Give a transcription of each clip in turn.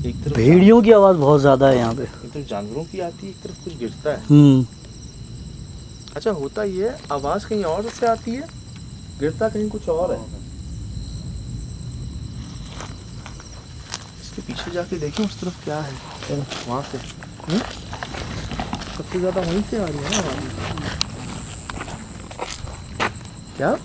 एक तरफ भेड़ियों की आवाज़ बहुत ज़्यादा है यहाँ पे। एक तरफ जानवरों की आती है, एक तरफ कुछ गिरता है। अच्छा, होता ये है आवाज़ कहीं और से आती है, गिरता कहीं कुछ और है। इसके पीछे जाके देखें उस तरफ क्या है, वहाँ से सबसे ज़्यादा वहीं से आ रही है ना आवाज़। क्या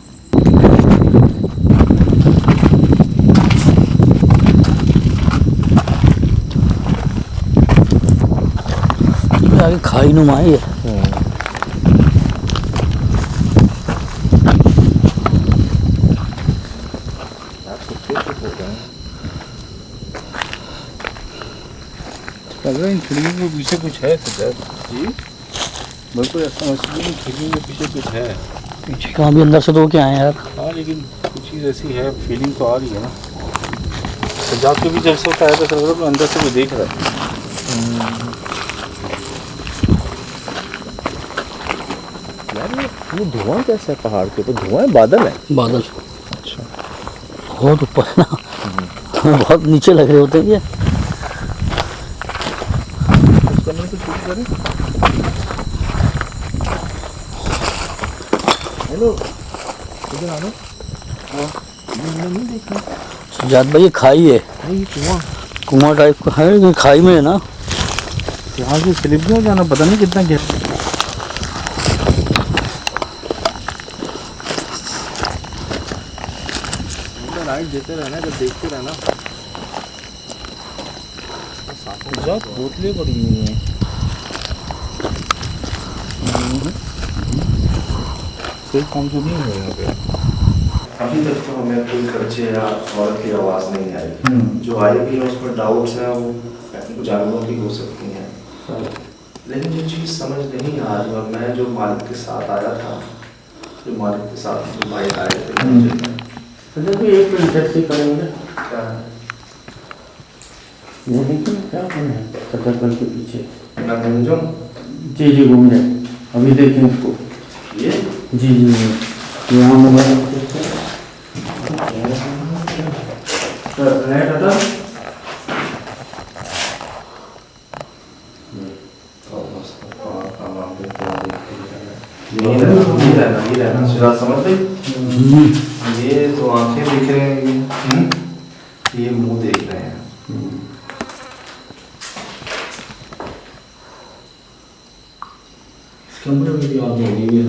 आगे खाई नुमाई है। लग रहा है इन खिड़कियों के पीछे कुछ है सर जी, बिल्कुल ऐसा महसूस है खिड़कियों के पीछे कुछ है। पीछे कहाँ भी अंदर से तो क्या है यार। हाँ लेकिन कुछ चीज़ ऐसी है, फीलिंग तो आ रही है ना। सजाद के भी जब से होता है तो लग रहा है अंदर से कोई देख रहा है। यार ये धुआं कैसा है पहाड़ के ऊपर? धुआं है, बादल है? बादल अच्छा, बहुत ऊपर है ना, बहुत नीचे लग रहे होते हैं ये। उस कमरे को शूट करें। हेलो, इधर आ लो। मैंने नहीं देखा। सजाद भाई ये खाई है, नहीं कुआं, कुआं टाइप का है, लेकिन खाई में है ना। यहाँ से स्लिप भी हो जाना, पता नहीं कितना गहरा। लाइट देते रहना, जब देखते रहना। बोतलें पड़ी हुई हैं। कोई काम तो नहीं है यहाँ पे। अभी तक तो हमें कोई खर्चे या औरत की आवाज़ नहीं आई। जो आई भी है उस पर डाउट्स हैं, वो जानवरों की हो सकती हैं। लेकिन जो चीज़ समझ नहीं आ रही, और मैं जो मालिक के साथ आया था, जो मालिक के साथ जो भाई आए थे मंजिल में, एक मिनट ऐसे करेंगे। क्या है? ये देखिए क्या बना है कटरपन के पीछे। मैं मंजूम जी घूम रहे, अभी देखें इसको। ये जी यहाँ मोबाइल लाइट आता ये रहना सिरा समझ गई। ये तो आंखें दिख रहे हैं, ये मुंह देख रहे हैं। कमरे में भी आग लगी हुई है।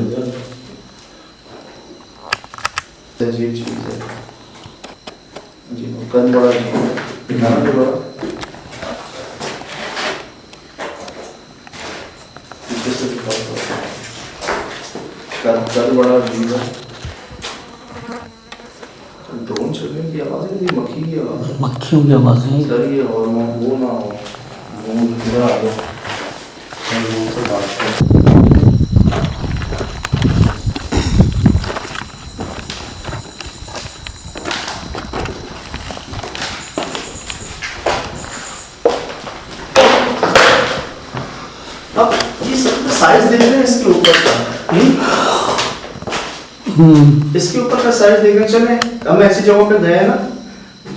अजीब चीज़ है जी, कद बड़ा दिखाना भी बड़ा, पीछे से दिखाओ कद बड़ा अजीब है। ड्रोन चलने की आवाज़ है, ये मक्खी की आवाज़ है। मक्खियों की आवाज़ है। सर ये और वो ना हो, वो इधर आ जाओ, वो से बात करें। अब ये साइज देख रहे हैं इसके ऊपर का, इसके ऊपर का साइज देखने चले। हम ऐसी जगहों पे गए ना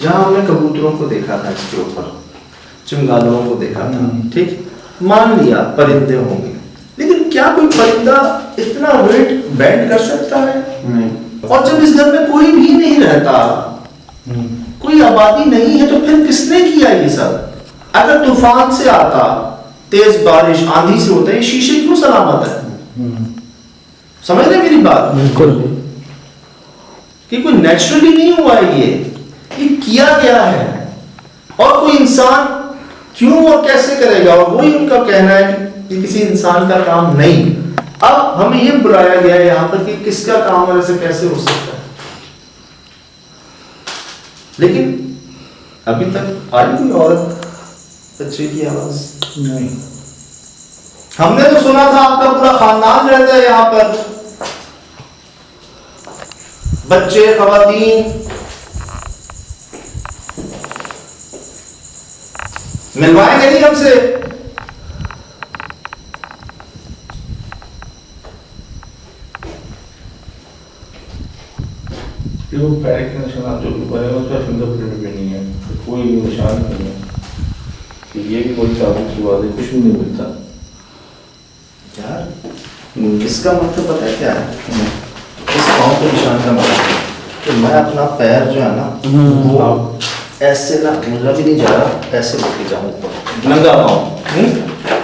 जहां हमने कबूतरों को देखा था, इसके ऊपर चमगादड़ों को देखा था, ठीक, मान लिया परिंदे होंगे, लेकिन क्या कोई परिंदा इतना वेट बेंड कर सकता है? नहीं। और जब इस घर में कोई भी नहीं रहता, कोई आबादी नहीं है, तो फिर किसने किया ये सब? अगर तूफान से आता, तेज बारिश आंधी से होता है, ये शीशे क्यों सलामत है? समझ रहे मेरी बात? बिल्कुल। कि कोई नेचुरली नहीं हुआ है, ये किया गया है। और कोई इंसान क्यों और कैसे करेगा? और वही उनका कहना है कि किसी इंसान का काम नहीं। अब हमें ये बुलाया गया है यहाँ पर कि किसका काम और ऐसे कैसे हो सकता है। लेकिन अभी तक आई कोई औरत बच्चे की आवाज नहीं। हमने तो सुना था आपका पूरा खानदान रहता है यहाँ पर, बच्चे, खवातीन। मिलवाएंगे नहीं हमसे? वो पैर के निशान जो भी बने उसका फिंगरप्रिंट भी नहीं है, कोई निशान नहीं है। ये भी कोई ताबूत की बात है, कुछ भी नहीं मिलता यार इसका मतलब पता है क्या है? इस पाँव के निशान का मतलब है कि मैं अपना पैर जो है ना वो ऐसे ना मुझे भी नहीं जा रहा, ऐसे लेके जाऊँ ऊपर नंगा पाँव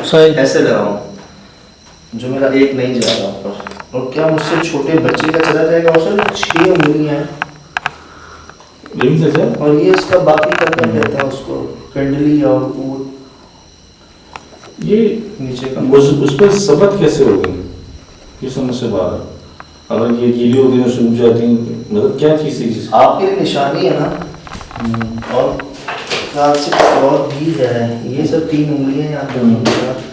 सही ऐसे लगाऊँ, जो मेरा एक नहीं जा रहा ऊपर। और क्या मुझसे छोटे बच्चे का चला जाएगा? और सर 6 उंगलियाँ हैं और ये इसका बाकी का क्या कहता है उसको, कंडली और वो ये नीचे का उस पर सबत कैसे हो गई, ये समझ से बाहर है। अगर ये गीली होती है सूख जाती हैं, मतलब क्या चीज़ है जिस आपके लिए निशानी है ना। और ख्याल से कुछ और भी है, ये सब 3 उंगलियां यहाँ पे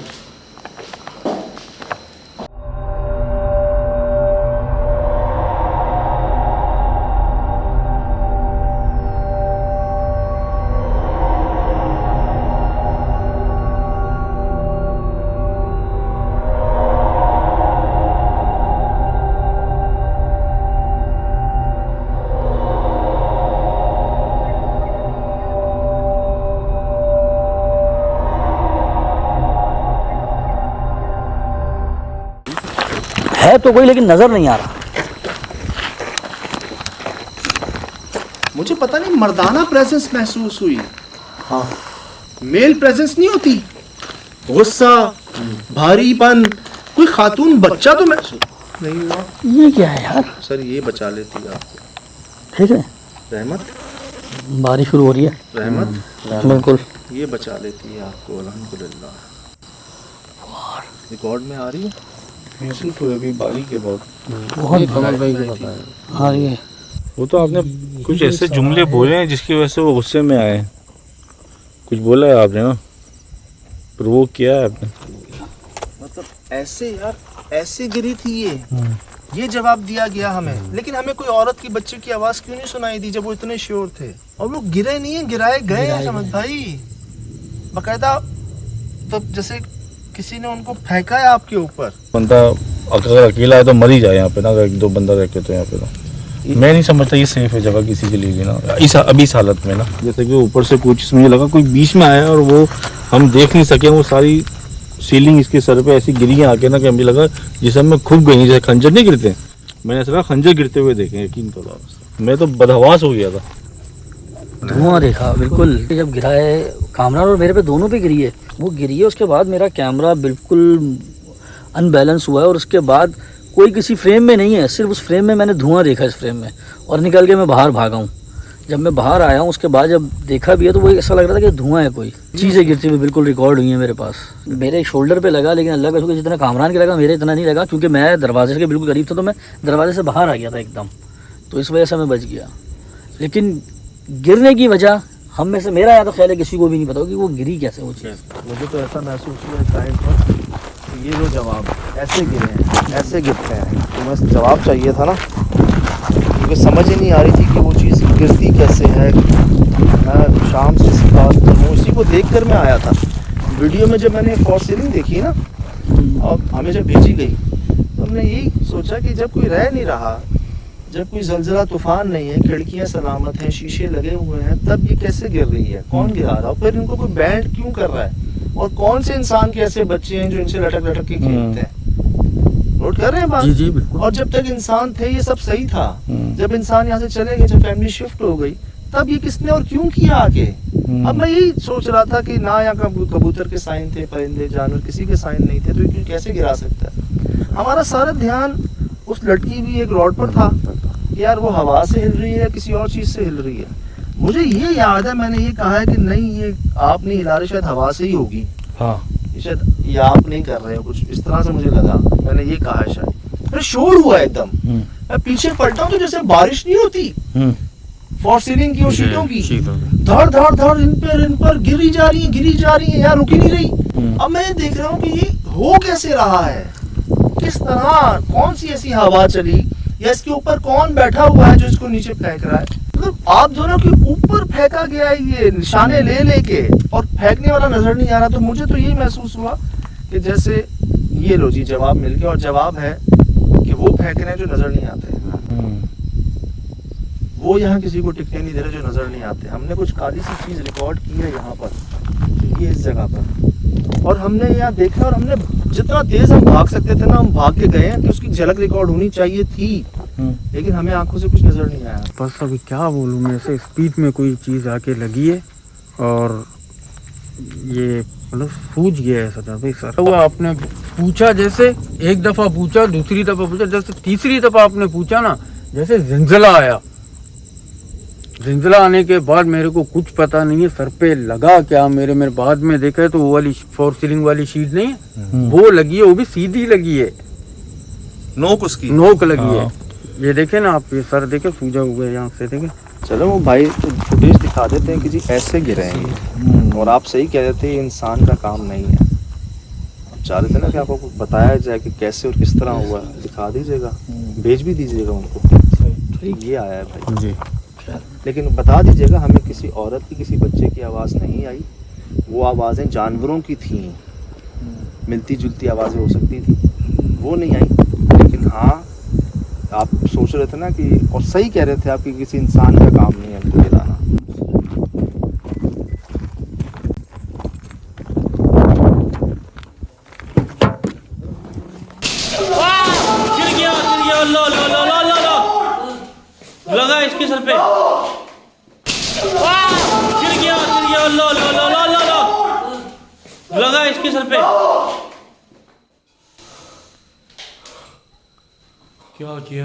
है तो कोई, लेकिन नजर नहीं आ रहा। मुझे पता नहीं मर्दाना प्रेजेंस महसूस हुई। हाँ मेल प्रेजेंस नहीं होती, गुस्सा, भारीपन, कोई खातून बच्चा तो महसूस नहीं हुआ। ये क्या है यार? सर ये बचा लेती है आपको। ठीक है, रहमत बारिश शुरू हो रही है। रहमत बिल्कुल। ये बचा लेती है आपको अल्हम्दुलिल्लाह। रिकॉर्ड में आ रही है महसूस हुआ अभी बारी के बाद। बहुत कमल भाई को पता है। हाँ ये वो तो आपने कुछ ऐसे जुमले बोले हैं जिसकी वजह से वो गुस्से में आए। कुछ बोला है आपने ना, प्रोवोक किया है आपने। मतलब ऐसे यार, ऐसे गिरी थी ये जवाब दिया गया हमें। लेकिन हमें कोई औरत की बच्चे की आवाज क्यों नहीं सुनाई दी जब वो इतने श्योर थे? और वो गिरे नहीं है, गिराए गए हैं समझ भाई, बकायदा। तब जैसे किसी ने उनको फेंका है आपके ऊपर। बंदा अगर अकेला है तो मर ही जाए यहाँ पे ना, अगर 1-2 बंदा रह के तो यहाँ पे ना। मैं नहीं समझता ये सेफ है जगह किसी के लिए भी ना, अभी इस हालत में ना। जैसे कि ऊपर से कुछ मुझे लगा कोई बीच में आया और वो हम देख नहीं सके, वो सारी सीलिंग इसके सर पे ऐसी गिरी है आके ना कि मुझे लगा जिसम में खुद गई, जैसे खंजर नहीं गिरते, मैंने ऐसा खंजर गिरते हुए देखे, यकीन करो। मैं तो बदहवास हो गया था। धुआं देखा बिल्कुल जब गिरा है। कामरान और मेरे पे दोनों पे गिरी है। वो गिरी है, उसके बाद मेरा कैमरा बिल्कुल अनबैलेंस हुआ है और उसके बाद कोई किसी फ्रेम में नहीं है, सिर्फ उस फ्रेम में मैंने धुआं देखा इस फ्रेम में, और निकल के मैं बाहर भागा हूँ। जब मैं बाहर आया हूँ उसके बाद जब देखा भी है तो वो ऐसा लग रहा था कि धुआं है, कोई चीज़ें गिरती हुई बिल्कुल रिकॉर्ड हुई है मेरे पास। मेरे शोल्डर पे लगा, लेकिन अल्लाह का शुक्र जितना कामरान के लगा मेरे इतना नहीं लगा, क्योंकि मैं दरवाजे के बिल्कुल करीब था तो मैं दरवाजे से बाहर आ गया था एकदम, तो इस वजह से मैं बच गया। लेकिन गिरने की वजह हम में से, मेरा या तो ख्याल है किसी को भी नहीं पता कि वो गिरी कैसे वो चीज़। मुझे तो ऐसा महसूस हुआ इस टाइम पर कि ये जो जवाब ऐसे गिरे हैं, ऐसे गिरते हैं, तो बस जवाब चाहिए था ना, क्योंकि समझ ही नहीं आ रही थी कि वो चीज़ गिरती कैसे है। मैं शाम से इसी बात पर हूँ, इसी को देख कर मैं आया था। वीडियो में जब मैंने फॉर सीलिंग देखी ना और हमें जब भेजी गई तो हमने यही सोचा कि जब कोई रह नहीं रहा, जब कोई जलजला तूफान नहीं है, खिड़कियां सलामत हैं, शीशे लगे हुए हैं, तब ये कैसे गिर रही है? कौन गिरा रहा है? फिर इनको कोई बैंड क्यों कर रहा है? और कौन से इंसान के ऐसे बच्चे हैं जो इनसे लटक लटक के खेलते हैं? नोट कर रहे हैं बात? जी जी बिल्कुल। और जब तक इंसान थे ये सब सही था। जब इंसान यहाँ से चले गए, जब फैमिली शिफ्ट हो गई, तब ये किसने और क्यों किया आगे? अब मैं यही सोच रहा था कि ना यहाँ कबूतर के साइन थे, परिंदे जानवर किसी के साइन नहीं थे, तो ये कैसे गिरा सकता है? हमारा सारा ध्यान उस लटकी हुई एक रॉड पर था कि यार वो हवा से हिल रही है या किसी और चीज से हिल रही है। मुझे ये याद है मैंने ये कहा है कि नहीं ये आप नहीं हिला रहे, शायद हवा से ही होगी। हाँ शायद ये आप नहीं कर रहे हो, कुछ इस तरह से मुझे लगा, मैंने ये कहा है शायद। फिर शोर हुआ एकदम, मैं पीछे पलटा हूँ तो जैसे बारिश नहीं होती फॉर सीलिंग की और शीटों की, धड़ धड़ धड़ इन पर गिरी जा रही है यार, रुकी नहीं रही। अब मैं देख रहा हूँ कि ये हो कैसे रहा है, किस तरह, कौन सी ऐसी हवा चली या इसके ऊपर कौन बैठा हुआ है जो इसको नीचे फेंक रहा है? मतलब आप दोनों के ऊपर फेंका गया है ये निशाने ले लेके, और फेंकने वाला नजर नहीं आ रहा। तो मुझे तो यही महसूस हुआ कि जैसे ये लो जी जवाब मिल गया, और जवाब है कि वो फेंक रहे हैं जो नजर नहीं आते, वो यहाँ किसी को टिकने नहीं दे रहे जो नजर नहीं आते। हमने कुछ काली सी चीज रिकॉर्ड की है यहाँ पर, लगी है इस जगह पर, और हमने यहाँ देखा और हमने जितना तेज हम भाग सकते थे ना हम भाग के गए हैं कि उसकी झलक रिकॉर्ड होनी चाहिए थी, लेकिन हमें आंखों से कुछ नजर नहीं आया। बस अभी क्या बोलूँ मैं, ऐसे स्पीड में कोई चीज़ आके लगी है और ये मतलब सूझ गया है सर। भाई सर वो आपने पूछा, जैसे एक दफ़ा पूछा, दूसरी दफ़ा पूछा, जैसे तीसरी दफ़ा आपने पूछा ना, जैसे जिलजिला आया। जिलजिला आने के बाद मेरे को कुछ पता नहीं है सर पे लगा क्या, मेरे बाद में देखा है तो वो वाली 4 सीलिंग वाली शीट नहीं है, वो लगी है, वो भी सीधी लगी है, नोक उसकी नोक लगी है। ये देखे ना आप, ये सर देखे सूजा हुआ है यहाँ से, देखे। चलो वो भाई फुटेज दिखा देते हैं कि जी ऐसे गिरे हैं, और आप सही कह रहे थे ये इंसान का काम नहीं है। आप चाह रहे थे ना कि आपको बताया जाए कि कैसे और किस तरह हुआ, दिखा दीजिएगा, भेज भी दीजिएगा उनको, ये आया है भाई जी। लेकिन बता दीजिएगा हमें किसी औरत की, किसी बच्चे की आवाज़ नहीं आई, वो आवाज़ें जानवरों की थी, मिलती जुलती आवाज़ें हो सकती थी, वो नहीं आई। लेकिन हाँ आप सोच रहे थे ना कि, और सही कह रहे थे आप कि किसी इंसान का काम नहीं है उनको जलाना। गिर गया लो लो लो लो लो लो लगा इसके सर पे, गिर गया लो लो लो लो लो लो लगा इसके सर पे। क्या किया?